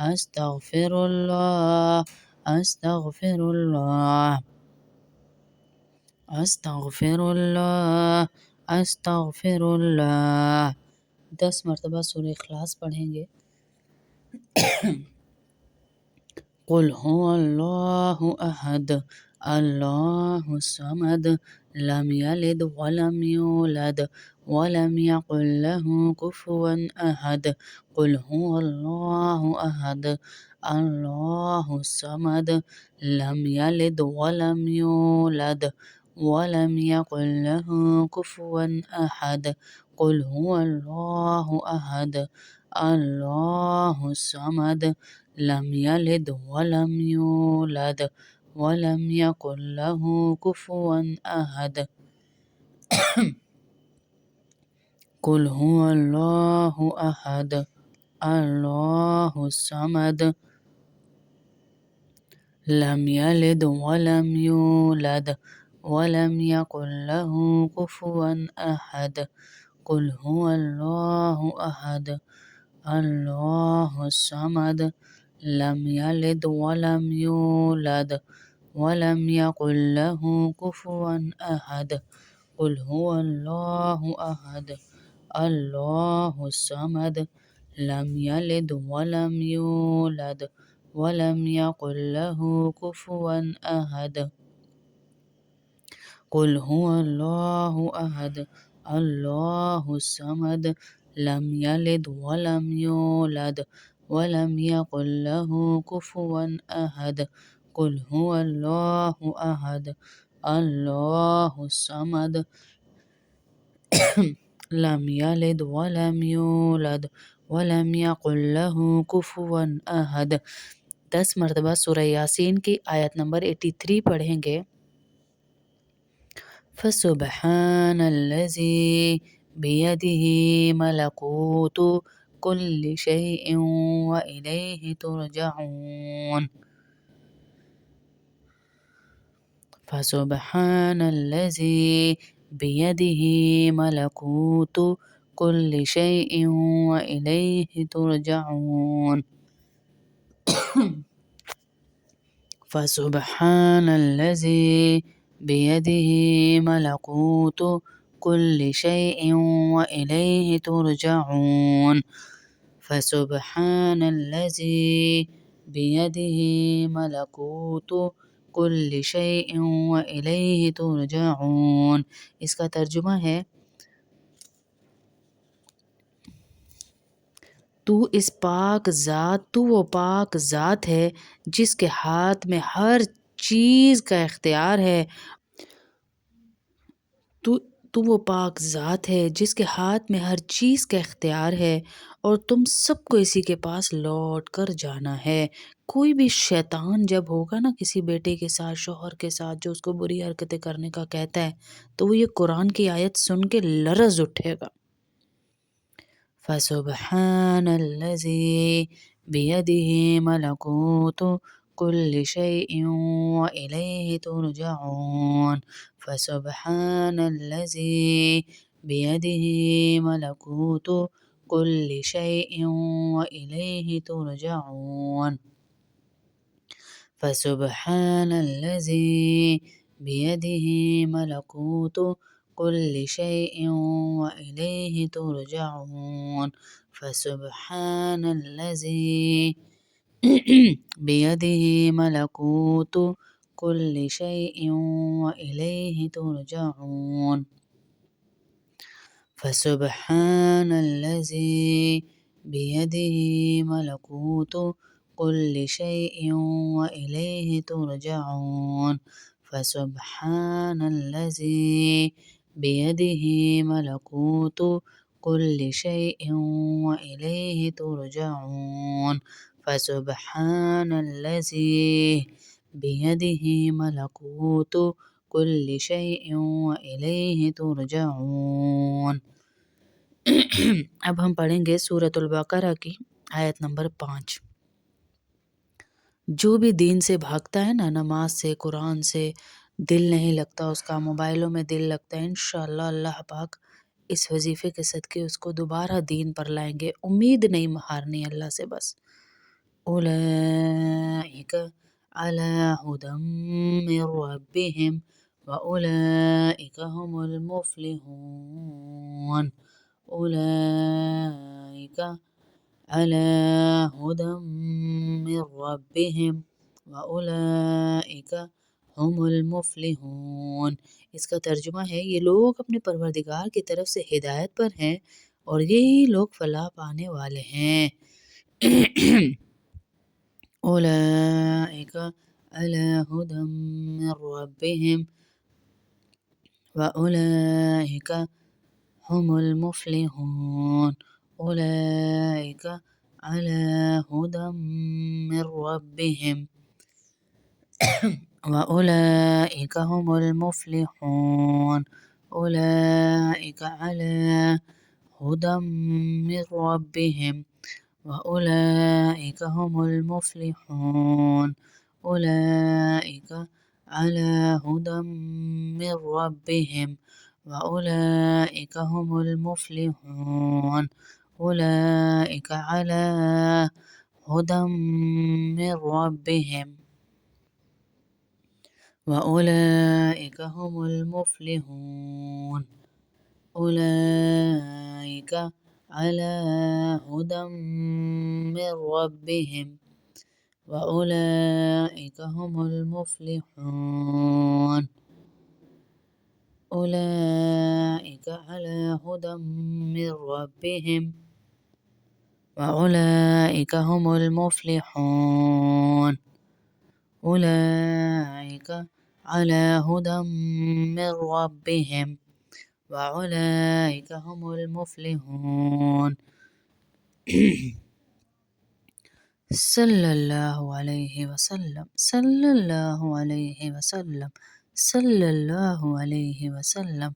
أستغفر الله أستغفر الله أستغفر الله أستغفر الله 10 مرتبہ سورہ اخلاص پڑھیں گے۔ قل هو الله أحد الله الصمد لم يلد ولم يولد ولم يكن له كفوا أحد قل هو الله أحد الله الصمد لم يلد ولم يولد ولم يكن له كفوا أحد قل هو الله أحد الله الصمد لم يلد ولم يولد ولم يكن له كفوا أحد قل هو الله أحد الله الصمد لم يلد ولم يولد ولم يكن له كفوا أحد قل هو الله أحد الله الصمد لم يلد ولم يولد ولم يكن له كفوا أحد قل هو الله أحد الله الصمد لم يلد ولم يولد ولم يكن له كفوا أحد قل هو الله أحد الله الصمد لم يلد ولم يولد ولم يكن له كفوا أحد قل هو الله أحد الله الصمد لم يلد ولم يولد ولم يكن له كفوا أحد 10 مرتبہ سورہ یاسین کی آیت نمبر 83 پڑھیں گے۔ فسبحان الذي بيده ملكوت كل شيء وإليه ترجعون فسبحان الذي بيده ملكوت كل شيء وإليه ترجعون فسبحان الذي بيده ملكوت كل شيء وإليه ترجعون فسبحان الذي بيده ملكوت كل شيء وإليه ترجعون۔ اس کا ترجمہ ہے تو وہ پاک ذات ہے جس کے ہاتھ میں ہر چیز کا اختیار ہے تو وہ پاک ذات ہے جس کے ہاتھ میں ہر چیز کا اختیار ہے اور تم سب کو اسی کے پاس لوٹ کر جانا ہے۔ کوئی بھی شیطان جب ہوگا نا کسی بیٹے کے ساتھ شوہر کے ساتھ جو اس کو بری حرکتیں کرنے کا کہتا ہے تو وہ یہ قرآن کی آیت سن کے لرز اٹھے گا۔ فسبحان الذی بیدہ ملکوت كل شيء وإليه ترجعون فسبحان الذي بيده ملكوت كل شيء وإليه ترجعون فسبحان الذي بيده ملكوت كل شيء وإليه ترجعون فسبحان الذي بيده ملكوت كل شيء وإليه ترجعون فسبحان الذي بيده ملكوت كل شيء وإليه ترجعون فسبحان الذي بيده ملكوت كل شيء وإليه ترجعون فسبحان الذي بيده ملكوت كل شيء وإليه ترجعون۔ اب ہم پڑھیں گے سورۃ البقرہ کی آیت نمبر 5۔ جو بھی دین سے بھاگتا ہے نا، نماز سے، قرآن سے دل نہیں لگتا اس کا، موبائلوں میں دل لگتا ہے، انشاءاللہ اللہ پاک اس وظیفے کے صدقے اس کو دوبارہ دین پر لائیں گے۔ امید نہیں ہارنی اللہ سے، بس أولئك على هدى من ربهم وأولئك هم المفلحون أولئك على هدى من ربهم وأولئك هم المفلحون۔ اس کا ترجمہ ہے یہ لوگ اپنے پروردگار کی طرف سے ہدایت پر ہیں اور یہی لوگ فلاح پانے والے ہیں۔ أولئك على هدى من ربهم وأولئك هم المفلحون أولئك على هدى من ربهم وأولئك هم المفلحون أولئك على هدى من ربهم وأولئك هم المفلحون أولئك على هدى من ربهم وأولئك هم المفلحون أولئك على هدى من ربهم وأولئك هم المفلحون أولئك على هدى من ربهم وأولئك هم المفلحون أولئك على هدى من ربهم وأولئك هم المفلحون أولئك على هدى من ربهم وأولئك هم المفلحون صلی اللہ علیہ وسلم صلی اللہ علیہ وسلم صلی اللہ علیہ وسلم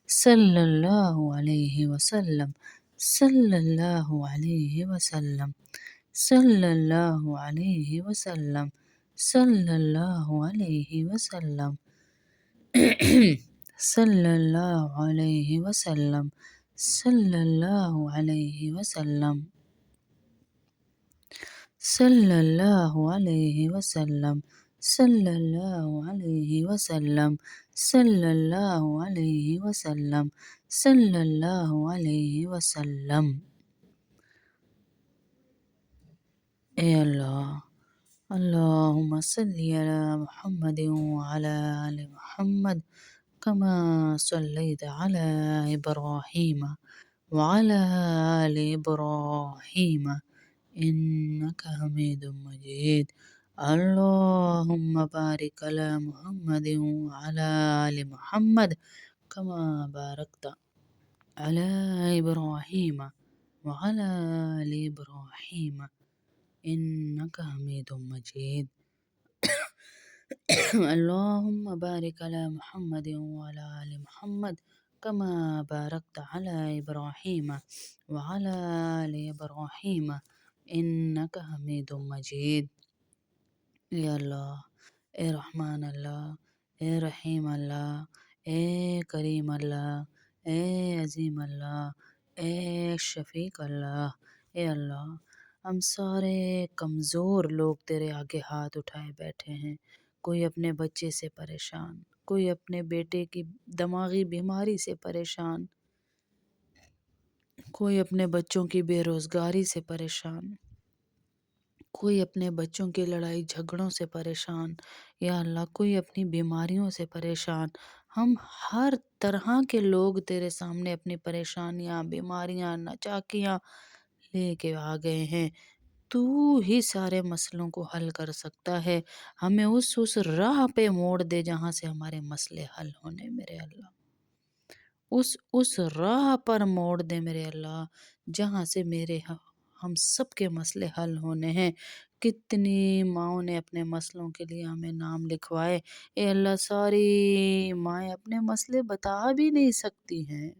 صلی اللہ علیہ وسلم صلی اللہ علیہ وسلم صلی اللہ علیہ وسلم صلی اللہ علیہ وسلم صلی اللہ علیہ وسلم صلی اللہ علیہ وسلم صلی اللہ علیہ وسلم صلی اللہ علیہ وسلم صلی اللہ علیہ وسلم صلی اللہ علیہ وسلم۔ اے اللہ اللہم صلی علی محمد وعلی آل محمد کما صلیت علی ابراہیم وعلی آل ابراہیم انک حمید مجید اللہم بارک علی محمد وعلی آل محمد کما بارکت علی ابراہیم وعلی آل ابراہیم انک حمید مجید اللہم بارک علی محمد وعلی آل محمد کما بارکت علی ابراہیم وعلی آل ابراہیم انک حمید مجید۔ اے اللہ، اے رحمان اللہ، اے رحیم اللہ، اے کریم اللہ، اے عظیم اللہ، اے شفیق اللہ، اے اللہ ہم سارے کمزور لوگ تیرے آگے ہاتھ اٹھائے بیٹھے ہیں۔ کوئی اپنے بچے سے پریشان، کوئی اپنے بیٹے کی دماغی بیماری سے پریشان، کوئی اپنے بچوں کی بے روزگاری سے پریشان، کوئی اپنے بچوں کی لڑائی جھگڑوں سے پریشان، یا اللہ کوئی اپنی بیماریوں سے پریشان۔ ہم ہر طرح کے لوگ تیرے سامنے اپنی پریشانیاں، بیماریاں، ناچاکیاں لے کے آ گئے ہیں۔ تو ہی سارے مسئلوں کو حل کر سکتا ہے۔ ہمیں اس راہ پہ موڑ دے جہاں سے ہمارے مسئلے حل ہونے میرے اللہ۔ اس راہ پر موڑ دے میرے اللہ جہاں سے ہم سب کے مسئلے حل ہونے ہیں۔ کتنی ماؤں نے اپنے مسئلوں کے لیے ہمیں نام لکھوائے، اے اللہ ساری مائیں اپنے مسئلے بتا بھی نہیں سکتی ہیں،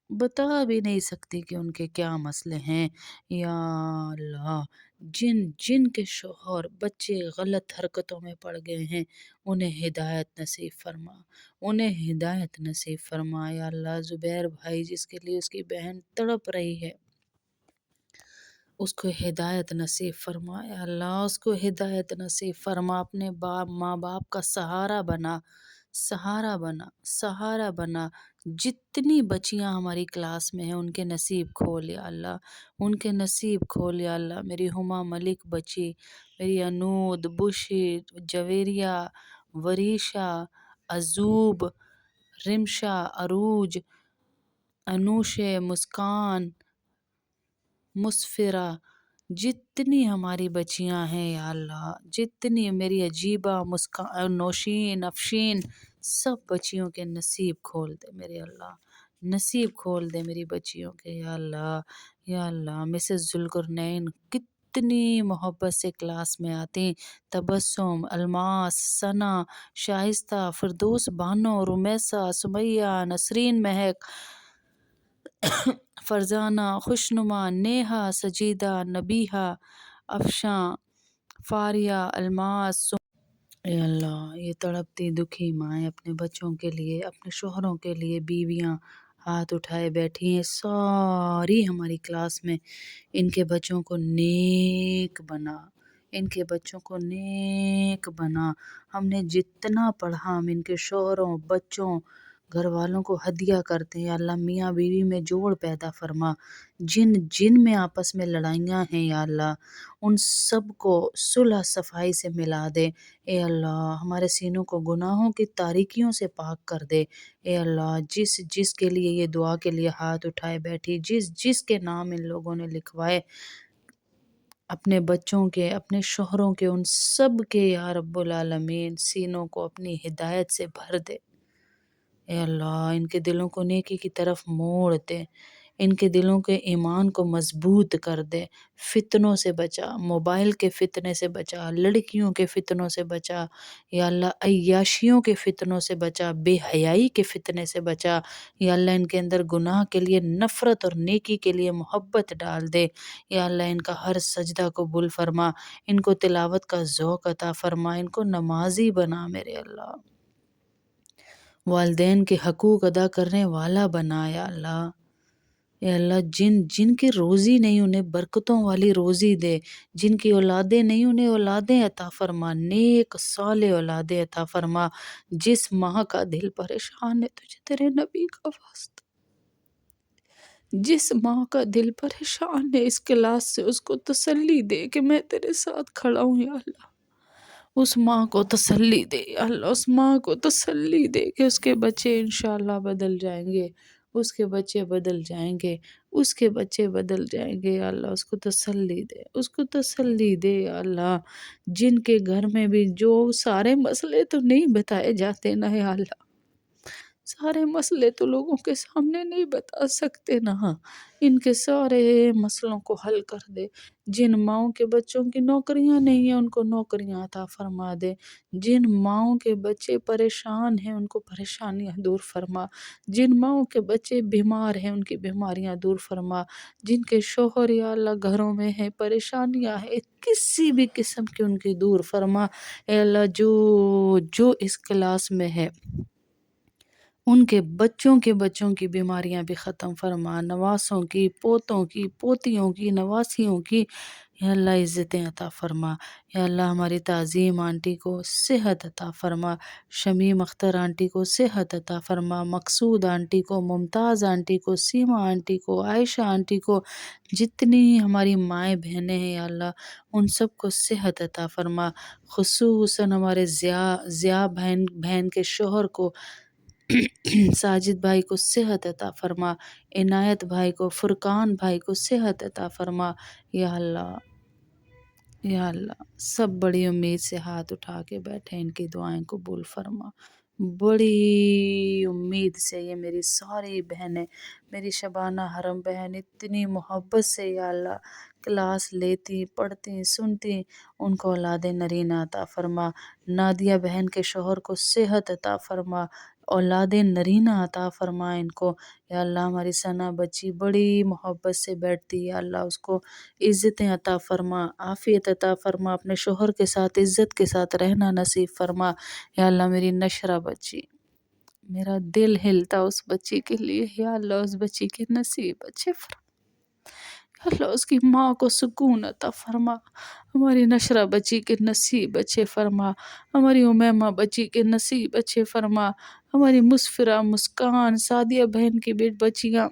بتا بھی نہیں سکتی کہ ان کے کیا مسئلے ہیں۔ یا اللہ جن کے شوہر بچے غلط حرکتوں میں پڑ گئے ہیں انہیں ہدایت نصیب فرما، انہیں ہدایت نصیب فرما۔ یا اللہ زبیر بھائی جس کے لیے اس کی بہن تڑپ رہی ہے اس کو ہدایت نصیب فرما یا اللہ، اس کو ہدایت نصیب فرما، اپنے ماں باپ کا سہارا بنا، سہارا بنا، سہارا بنا۔ جتنی بچیاں ہماری کلاس میں ہیں ان کے نصیب کھول یا اللہ، ان کے نصیب کھول یا اللہ۔ میری ہما ملک بچی، میری انود، بشی، جویریہ، وریشہ، عزوب، رمشا، عروج، انوش، مسکان، مسفرہ، جتنی ہماری بچیاں ہیں یا اللہ، جتنی میری عجیبہ، مسکان، نوشین، افشین، سب بچیوں کے نصیب کھول دے میرے اللہ، نصیب کھول دے میری بچیوں کے یا اللہ، یا اللہ۔ مسز ذوالقرنین کتنی محبت سے کلاس میں آتی، تبسم، الماس، ثنا، شائستہ، فردوس بانو، رمیسہ، سمیہ، نسرین مہک، فرزانہ، خوشنما، نیہا، سجیدہ، نبیہہ، افشاں، فاریہ، الماس، اے اللہ، یہ تڑپتی دکھی مائیں اپنے بچوں کے لیے، اپنے شوہروں کے لیے بیویاں ہاتھ اٹھائے بیٹھی ہیں ساری ہماری کلاس میں۔ ان کے بچوں کو نیک بنا، ان کے بچوں کو نیک بنا۔ ہم نے جتنا پڑھا ہم ان کے شوہروں، بچوں، گھر والوں کو ہدیہ کرتے ہیں یا اللہ۔ میاں بیوی میں جوڑ پیدا فرما، جن جن میں آپس میں لڑائیاں ہیں یا اللہ ان سب کو صلح صفائی سے ملا دے اے اللہ۔ ہمارے سینوں کو گناہوں کی تاریکیوں سے پاک کر دے اے اللہ۔ جس جس کے لیے یہ دعا کے لیے ہاتھ اٹھائے بیٹھی، جس جس کے نام ان لوگوں نے لکھوائے، اپنے بچوں کے، اپنے شوہروں کے، ان سب کے یا رب العالمین سینوں کو اپنی ہدایت سے بھر دے اے اللہ۔ ان کے دلوں کو نیکی کی طرف موڑ دے، ان کے دلوں کے ایمان کو مضبوط کر دے، فتنوں سے بچا، موبائل کے فتنے سے بچا، لڑکیوں کے فتنوں سے بچا یا اللہ، عیاشیوں کے فتنوں سے بچا، بے حیائی کے فتنے سے بچا یا اللہ۔ ان کے اندر گناہ کے لیے نفرت اور نیکی کے لیے محبت ڈال دے یا اللہ۔ ان کا ہر سجدہ قبول فرما، ان کو تلاوت کا ذوق عطا فرما، ان کو نمازی بنا میرے اللہ۔ والدین کے حقوق ادا کرنے والا بنا یا اللہ۔ اے اللہ، جن جن کی روزی نہیں انہیں برکتوں والی روزی دے، جن کی اولادیں نہیں انہیں اولادیں عطا فرما، نیک صالح اولادیں عطا فرما۔ جس ماں کا دل پریشان ہے تجھے تیرے نبی کا واسطہ، جس ماں کا دل پریشان ہے اس کلاس سے، اس کو تسلی دے کہ میں تیرے ساتھ کھڑا ہوں یا اللہ۔ اس ماں کو تسلی دے یا اللہ، اس ماں کو تسلی دے کہ اس کے بچے انشاءاللہ بدل جائیں گے، اس کے بچے بدل جائیں گے، اس کے بچے بدل جائیں گے یا اللہ۔ اس کو تسلی دے، اس کو تسلی دے یا اللہ۔ جن کے گھر میں بھی جو سارے مسئلے تو نہیں بتائے جاتے نا یا اللہ، سارے مسئلے تو لوگوں کے سامنے نہیں بتا سکتے نا، ان کے سارے مسئلوں کو حل کر دے۔ جن ماؤں کے بچوں کی نوکریاں نہیں ہیں ان کو نوکریاں عطا فرما دے، جن ماؤں کے بچے پریشان ہیں ان کو پریشانیاں دور فرما، جن ماؤں کے بچے بیمار ہیں ان کی بیماریاں دور فرما، جن کے شوہر یا اللہ گھروں میں ہیں، پریشانیاں ہیں کسی بھی قسم کی ان کی دور فرما اے اللہ۔ جو جو اس کلاس میں ہے ان کے بچوں کی بیماریاں بھی ختم فرما، نواسوں کی، پوتوں کی، پوتیوں کی، نواسیوں کی یا اللہ عزتیں عطا فرما یا اللہ۔ ہماری تعظیم آنٹی کو صحت عطا فرما، شمیم اختر آنٹی کو صحت عطا فرما، مقصود آنٹی کو، ممتاز آنٹی کو، سیما آنٹی کو، عائشہ آنٹی کو، جتنی ہماری مائیں بہنیں ہیں یا اللہ ان سب کو صحت عطا فرما، خصوصاً ہمارے ضیاء بہن کے شوہر کو، ساجد بھائی کو صحت عطا فرما، عنایت بھائی کو، فرقان بھائی کو صحت عطا فرما یا اللہ، یا اللہ۔ سب بڑی امید سے ہاتھ اٹھا کے بیٹھے، ان کی دعائیں قبول فرما، بڑی امید سے۔ یہ میری ساری بہنیں، میری شبانہ حرم بہن اتنی محبت سے یا اللہ کلاس لیتی، پڑھتی، سنتی، ان کو اولاد نرینہ عطا فرما۔ نادیہ بہن کے شوہر کو صحت عطا فرما، اولاد نرینہ عطا فرما ان کو یا اللہ۔ ہماری ثنا بچی بڑی محبت سے بیٹھتی ہے یا اللہ، اس کو عزتیں عطا فرما، عافیت عطا فرما، اپنے شوہر کے ساتھ عزت کے ساتھ رہنا نصیب فرما یا اللہ۔ میری نشرہ بچی، میرا دل ہلتا اس بچی کے لیے یا اللہ، اس بچی کے نصیب اچھے فرما اللہ اس کی ماں کو سکون عطا فرما، ہماری نشرہ بچی کے نصیب اچھے فرما، ہماری امیمہ بچی کے نصیب اچھے فرما، ہماری مسفرہ، مسکان، سعدیہ بہن کی بچیاں،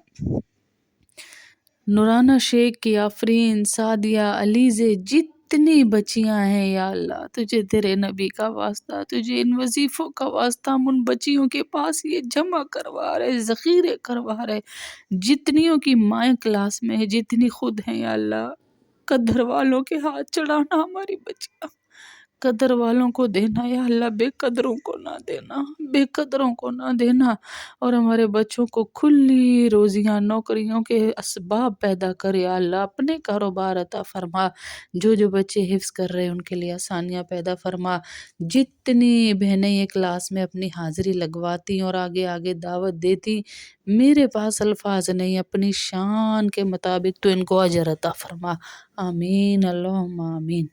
نورانہ شیخ کی آفرین، سعدیہ، علیزے، جتنی بچیاں ہیں یا اللہ، تجھے تیرے نبی کا واسطہ، تجھے ان وظیفوں کا واسطہ، ہم ان بچیوں کے پاس یہ جمع کروا رہے، ذخیرے کروا رہے، جتنیوں کی مائیں کلاس میں ہے، جتنی خود ہیں یا اللہ، قدر والوں کے ہاتھ چڑھانا ہماری بچیاں، قدر والوں کو دینا یا اللہ، بے قدروں کو نہ دینا، بے قدروں کو نہ دینا، اور ہمارے بچوں کو کھلی روزیاں، نوکریوں کے اسباب پیدا کر یا اللہ، اپنے کاروبار عطا فرما، جو جو بچے حفظ کر رہے ہیں ان کے لیے آسانیاں پیدا فرما، جتنی بہنیں یہ کلاس میں اپنی حاضری لگواتی اور آگے آگے دعوت دیتی، میرے پاس الفاظ نہیں، اپنی شان کے مطابق تو ان کو اجر عطا فرما، آمین اللہم آمین۔